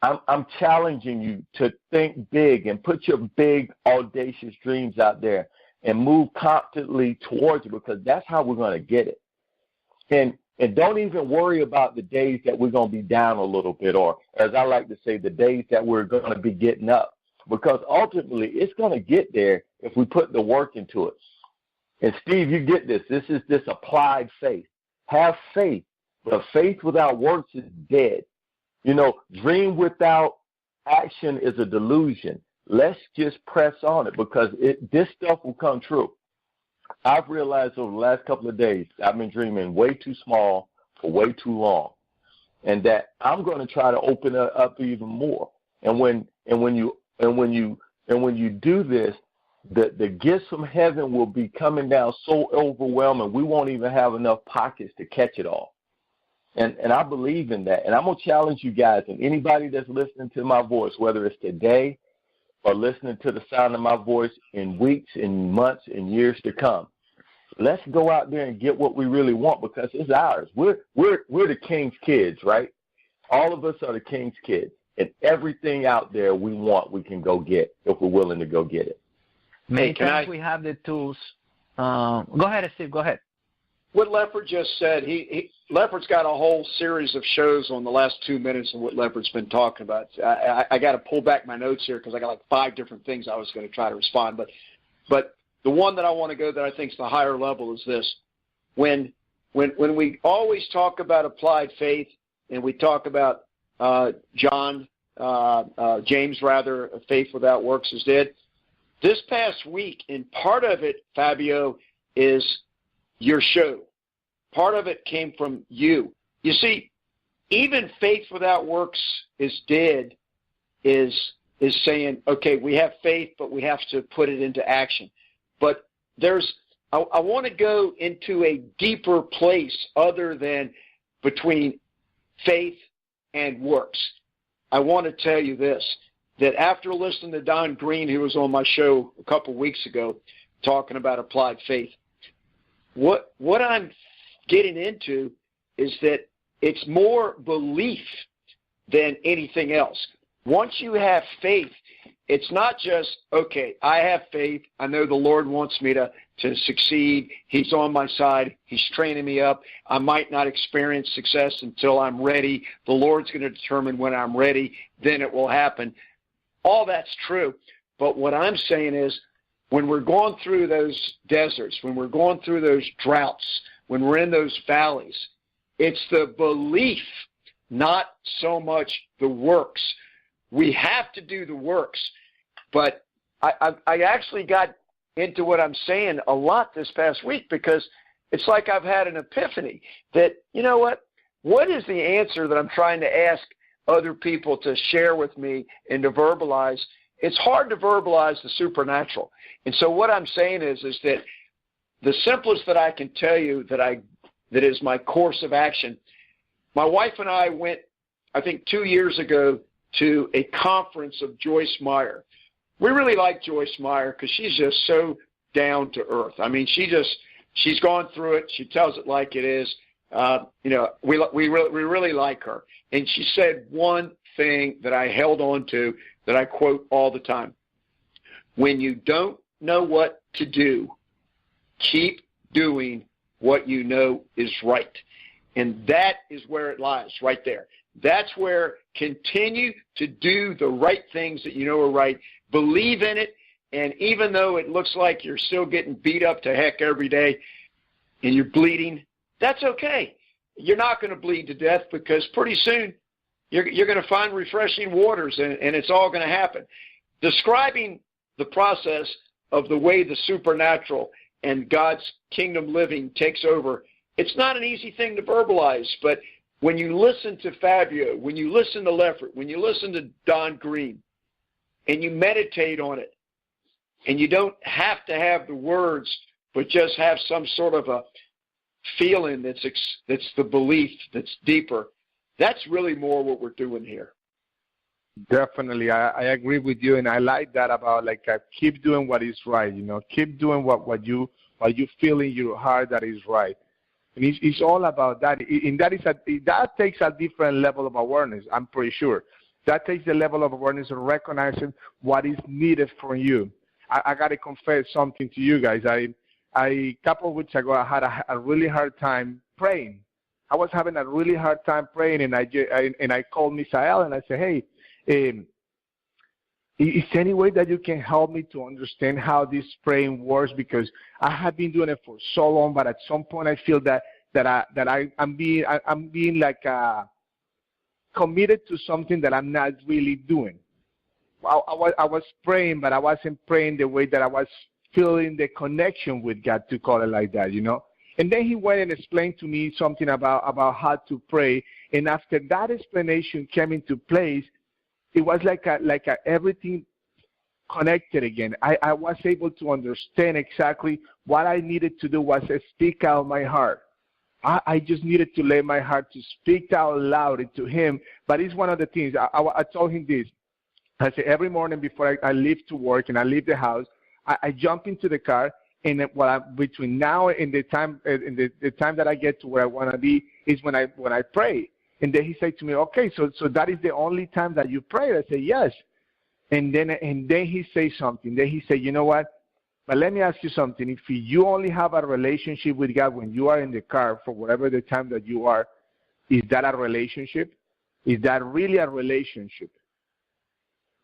I'm challenging you to think big and put your big, audacious dreams out there and move confidently towards it, because that's how we're going to get it. And don't even worry about the days that we're going to be down a little bit, or as I like to say, the days that we're going to be getting up, because ultimately it's going to get there if we put the work into it. And Steve, you get this. This is this applied faith. Have faith, but faith without works is dead. You know, dream without action is a delusion. Let's just press on it, because this stuff will come true. I've realized over the last couple of days I've been dreaming way too small for way too long, and that I'm going to try to open it up even more. And when you do this, the gifts from heaven will be coming down so overwhelming we won't even have enough pockets to catch it all. And I believe in that. And I'm going to challenge you guys and anybody that's listening to my voice, whether it's today or listening to the sound of my voice in weeks and months and years to come. Let's go out there and get what we really want, because it's ours. We're the king's kids, right? All of us are the king's kids. And everything out there we want, we can go get if we're willing to go get it. Many times we have the tools. Go ahead, Steve. Go ahead. What Leffert just said, Leffert's got a whole series of shows on the last 2 minutes of what Leffert's been talking about. I got to pull back my notes here because I got like 5 different things I was going to try to respond. But the one that I want to go that I think is the higher level is this. When we always talk about applied faith and we talk about James, faith without works is dead. This past week, and part of it, Fabio, is your show. Part of it came from you. You see, even faith without works is dead is saying, okay, we have faith, but we have to put it into action. But I want to go into a deeper place other than between faith and works. I want to tell you this, that after listening to Don Green, who was on my show a couple weeks ago, talking about applied faith, what I'm getting into is that it's more belief than anything else. Once you have faith, it's not just, okay, I have faith. I know the Lord wants me to succeed. He's on my side. He's training me up. I might not experience success until I'm ready. The Lord's going to determine when I'm ready. Then it will happen. All that's true. But what I'm saying is, when we're going through those deserts, when we're going through those droughts, when we're in those valleys, it's the belief, not so much the works. We have to do the works. But I actually got into what I'm saying a lot this past week, because it's like I've had an epiphany that, you know what is the answer that I'm trying to ask other people to share with me and to verbalize? It's hard to verbalize the supernatural. And so what I'm saying is that the simplest that I can tell you that is my course of action, my wife and I went, I think 2 years ago, to a conference of Joyce Meyer. We really like Joyce Meyer because she's just so down to earth. I mean, she's gone through it. She tells it like it is. We really like her. And she said one thing that I held on to that I quote all the time. When you don't know what to do, keep doing what you know is right. And that is where it lies, right there. That's where continue to do the right things that you know are right. Believe in it. And even though it looks like you're still getting beat up to heck every day and you're bleeding, that's okay. You're not going to bleed to death, because pretty soon you're going to find refreshing waters, and it's all going to happen. Describing the process of the way the supernatural and God's kingdom living takes over, it's not an easy thing to verbalize, but when you listen to Fabio, when you listen to Leffert, when you listen to Don Green, and you meditate on it, and you don't have to have the words, but just have some sort of a feeling that's the belief that's deeper, that's really more what we're doing here. Definitely. I agree with you, and I like that about keep doing what is right, keep doing what you feel in your heart that is right. And it's all about that. And that takes a different level of awareness, I'm pretty sure. That takes the level of awareness of recognizing what is needed from you. I got to confess something to you guys. A couple of weeks ago, I had a really hard time praying. I was having a really hard time praying, and I called Misael, and I said, hey, is there any way that you can help me to understand how this praying works? Because I have been doing it for so long, but at some point I feel that I'm being like committed to something that I'm not really doing. I was praying, but I wasn't praying the way that I was feeling the connection with God, to call it like that, And then he went and explained to me something about how to pray. And after that explanation came into place, it was like everything connected again. I was able to understand exactly what I needed to do was speak out my heart. I just needed to lay my heart to speak out loud to him. But it's one of the things. I told him this. I say every morning before I leave to work and I leave the house, I jump into the car, and between now and the time that I get to where I want to be is when I pray. And then he said to me, okay, so that is the only time that you pray? I say yes. And then he says something. Then he said, you know what? But let me ask you something. If you only have a relationship with God when you are in the car for whatever the time that you are, is that a relationship? Is that really a relationship?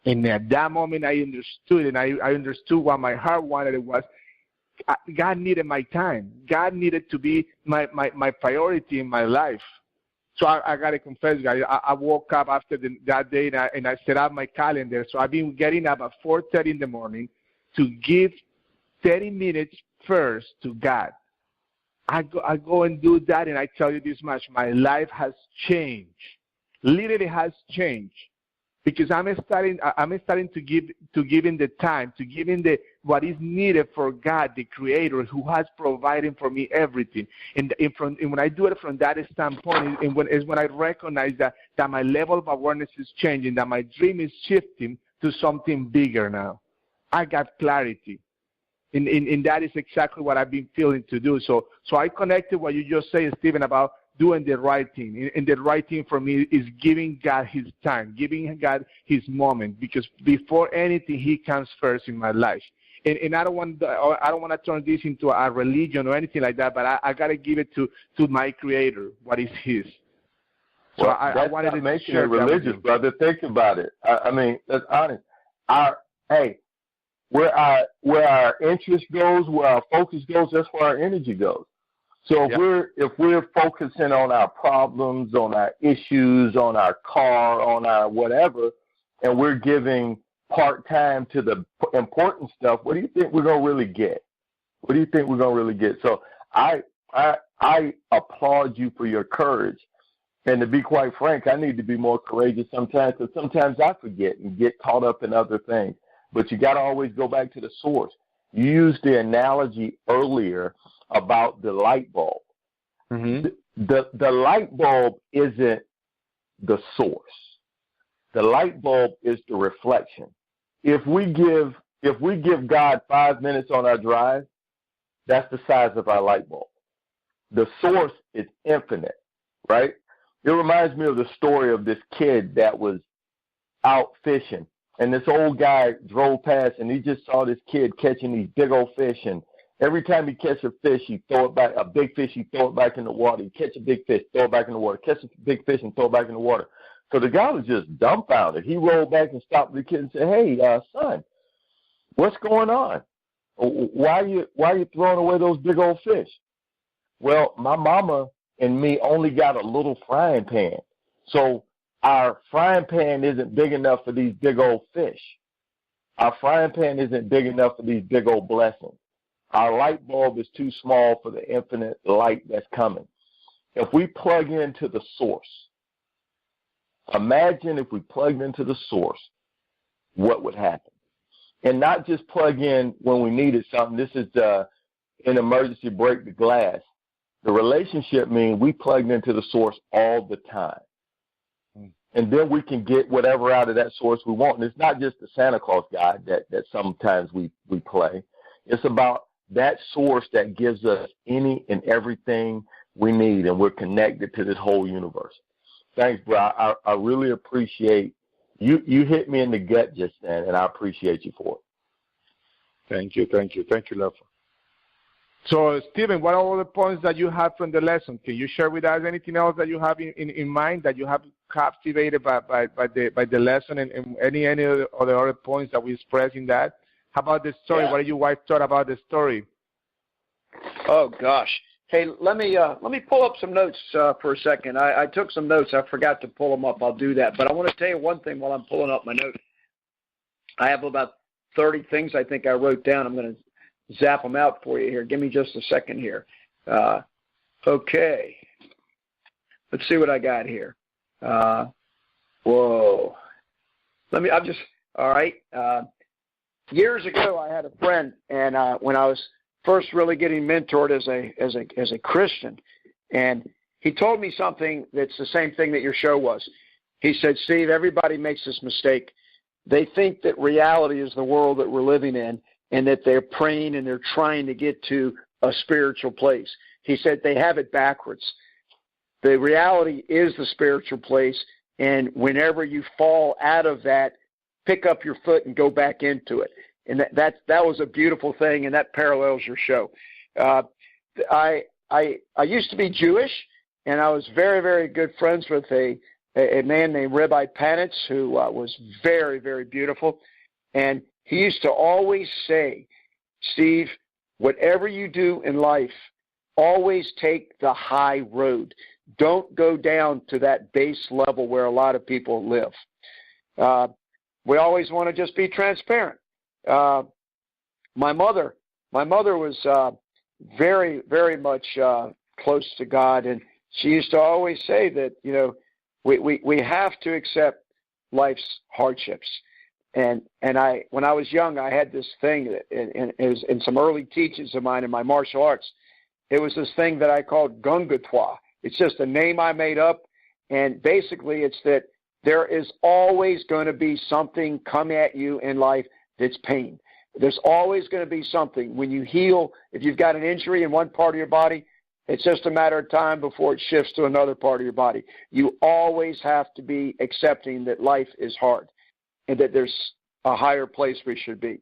And at that moment, I understood, and I understood what my heart wanted. It was God needed my time. God needed to be my priority in my life. So I got to confess, guys, I woke up after that day, and I set up my calendar. So I've been getting up at 4:30 in the morning to give 30 minutes first to God. I go and do that, and I tell you this much: my life has changed. Literally has changed. Because I'm starting to give in the time, to give in what is needed for God, the Creator, who has provided for me everything. And when I do it from that standpoint, is when I recognize that my level of awareness is changing, that my dream is shifting to something bigger now. I got clarity. And that is exactly what I've been feeling to do. So I connected what you just said, Stephen, about doing the right thing. And the right thing for me is giving God his time, giving God his moment, because before anything, he comes first in my life. And I don't want to turn this into a religion or anything like that, but I got to give it to my Creator, what is his. So well, I wanted to make it religious, brother. Think about it. I mean, that's honest. Where our interest goes, where our focus goes, that's where our energy goes. So if we're focusing on our problems, on our issues, on our car, on our whatever, and we're giving part-time to the important stuff, what do you think we're going to really get? What do you think we're going to really get? So I applaud you for your courage. And to be quite frank, I need to be more courageous sometimes, because sometimes I forget and get caught up in other things. But you got to always go back to the source. You used the analogy earlier about the light bulb. Mm-hmm. The light bulb isn't the source. The light bulb is the reflection. If we give God 5 minutes on our drive, that's the size of our light bulb. The source is infinite, right? It reminds me of the story of this kid that was out fishing, and this old guy drove past, and he just saw this kid catching these big old fish, and every time he catch a fish, he throw it back, a big fish, he throw it back in the water. He catch a big fish, throw it back in the water. Catch a big fish and throw it back in the water. So the guy was just dumbfounded. He rolled back and stopped the kid and said, "Hey, son, what's going on? Why are you throwing away those big old fish?" "Well, my mama and me only got a little frying pan, so our frying pan isn't big enough for these big old fish. Our frying pan isn't big enough for these big old blessings. Our light bulb is too small for the infinite light that's coming." If we plug into the source, imagine if we plugged into the source, what would happen? And not just plug in when we needed something. This is an emergency, break the glass. The relationship means we plugged into the source all the time. And then we can get whatever out of that source we want. And it's not just the Santa Claus guy that sometimes we play. It's about that source that gives us any and everything we need, and we're connected to this whole universe. Thanks, bro. I really appreciate You hit me in the gut just then, and I appreciate you for it. Thank you, Lefra. So, Stephen, what are all the points that you have from the lesson? Can you share with us anything else that you have in mind that you have captivated by the lesson, and any of the other points that we expressed in that? How about the story? Yeah. What did your wife thought about the story? Oh gosh. Hey, let me pull up some notes for a second. I took some notes. I forgot to pull them up. I'll do that. But I want to tell you one thing while I'm pulling up my notes. I have about 30 things I think I wrote down. I'm going to zap them out for you here. Give me just a second here. Okay. Let's see what I got here. Whoa. All right. Years ago, I had a friend, and when I was first really getting mentored as a Christian, and he told me something that's the same thing that your show was. He said, Steve, everybody makes this mistake. They think that reality is the world that we're living in, and that they're praying and they're trying to get to a spiritual place. He said they have it backwards. The reality is the spiritual place, and whenever you fall out of that, pick up your foot and go back into it. And that was a beautiful thing, and that parallels your show. I used to be Jewish, and I was very, very good friends with a man named Rabbi Panitz, who was very, very beautiful. And he used to always say, Steve, whatever you do in life, always take the high road. Don't go down to that base level where a lot of people live. We always want to just be transparent. My mother was very, very much close to God, and she used to always say that, you know, we have to accept life's hardships. And when I was young, I had this thing that in some early teachings of mine in my martial arts, it was this thing that I called Gungatwa. It's just a name I made up, and basically it's that there is always going to be something come at you in life that's pain. There's always going to be something. When you heal, if you've got an injury in one part of your body, it's just a matter of time before it shifts to another part of your body. You always have to be accepting that life is hard and that there's a higher place we should be.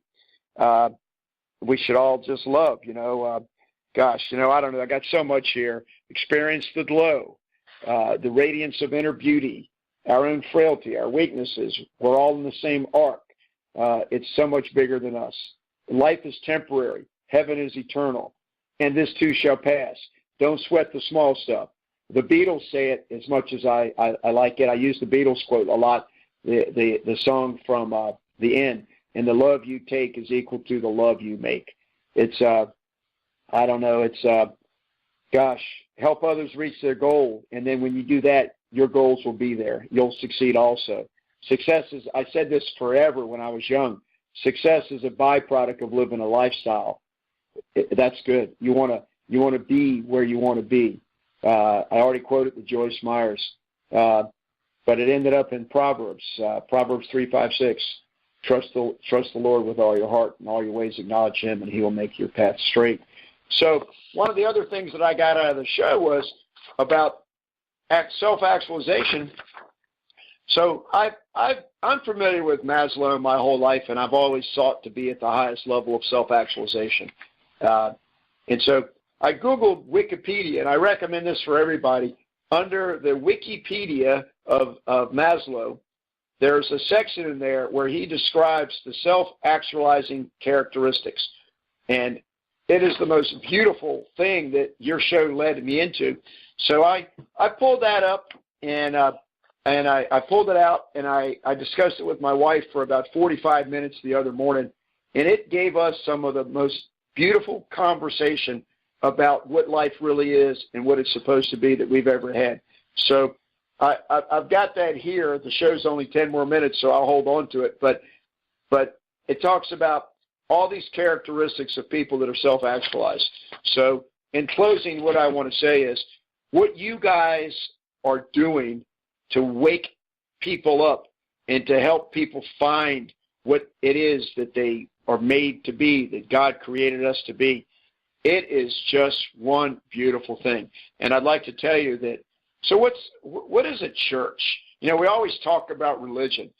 We should all just love, I don't know. I got so much here. Experience the glow, the radiance of inner beauty, our own frailty, our weaknesses. We're all in the same arc. It's so much bigger than us. Life is temporary. Heaven is eternal. And this too shall pass. Don't sweat the small stuff. The Beatles say it as much as I like it. I use the Beatles quote a lot, the song from the end. And the love you take is equal to the love you make. It's, help others reach their goal. And then when you do that, your goals will be there. You'll succeed also. Success is, I said this forever when I was young, success is a byproduct of living a lifestyle. That's good. You want to be where you want to be. I already quoted the Joyce Myers, but it ended up in Proverbs 3:5-6. Trust the Lord with all your heart, and all your ways acknowledge Him, and He will make your path straight. So one of the other things that I got out of the show was about self-actualization. So I'm familiar with Maslow my whole life, and I've always sought to be at the highest level of self-actualization. And so I Googled Wikipedia, and I recommend this for everybody. Under the Wikipedia of Maslow, there's a section in there where he describes the self-actualizing characteristics. And it is the most beautiful thing that your show led me into. So I pulled that up, and I pulled it out, and I discussed it with my wife for about 45 minutes the other morning, and it gave us some of the most beautiful conversation about what life really is and what it's supposed to be that we've ever had. So I've got that here. The show's only 10 more minutes, so I'll hold on to it. But it talks about all these characteristics of people that are self-actualized. So in closing, what I want to say is what you guys are doing to wake people up and to help people find what it is that they are made to be, that God created us to be. It is just one beautiful thing. And I'd like to tell you that, so what is a church? We always talk about religion.